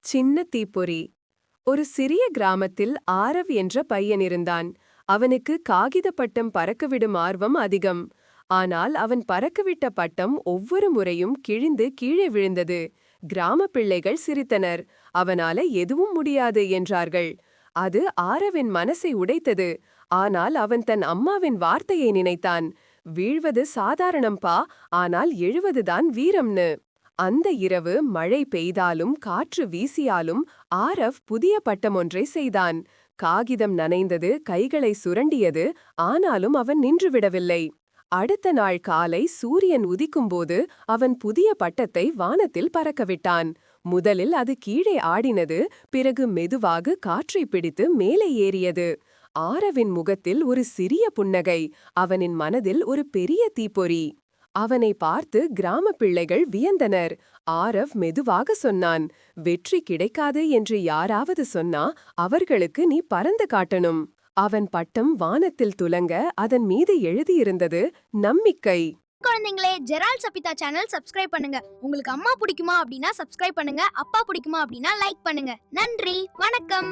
சின்ன தீப்பொறி. ஒரு சிறிய கிராமத்தில் ஆரவ் என்ற பையன் இருந்தான். அவனுக்கு காகித பட்டம் பறக்கவிடும் ஆர்வம் அதிகம். ஆனால் அவன் பறக்கவிட்ட பட்டம் ஒவ்வொரு முறையும் கிழிந்து கீழே விழுந்தது. கிராம பிள்ளைகள் சிரித்தனர். அவனால எதுவும் முடியாது என்றார்கள். அது ஆரவின் மனசை உடைத்தது. ஆனால் அவன் தன் அம்மாவின் வார்த்தையை நினைத்தான். வீழ்வது சாதாரணம்பா, ஆனால் எழுவதுதான் வீரம்னு. அந்த இரவு மழை பெய்தாலும் காற்று வீசியாலும் ஆரவ் புதிய பட்டம் ஒன்றை செய்தான். காகிதம் நனைந்தது, கைகளை சுரண்டியது. ஆனாலும் அவன் நின்றுவிடவில்லை. அடுத்த நாள் காலை சூரியன் உதிக்கும்போது அவன் புதிய பட்டத்தை வானத்தில் பறக்கவிட்டான். முதலில் அது கீழே ஆடினது. பிறகு மெதுவாக காற்றை பிடித்து மேலே ஏறியது. ஆரவின் முகத்தில் ஒரு சிறிய புன்னகை. அவனின் மனதில் ஒரு பெரிய தீப்பொறி. அவனை பார்த்து கிராம பிள்ளைகள் வியந்தனர். ஆரவ் மெதுவாக சொன்னான், வெற்றி கிடைக்காது என்று யாராவது சொன்னா அவர்களுக்கு நீ பறந்து காட்டணும். அவன் பட்டம் வானத்தில் துலங்க அதன் மீது எழுதியிருந்தது நம்பிக்கை. குழந்தைங்களே, ஜெரால்ட் சபிதா சேனல் சப்ஸ்கிரைப் பண்ணுங்க. உங்களுக்கு அம்மா பிடிக்குமா அப்படின்னா சப்ஸ்கிரைப் பண்ணுங்க. அப்பா பிடிக்குமா அப்படின்னா லைக் பண்ணுங்க. நன்றி, வணக்கம்.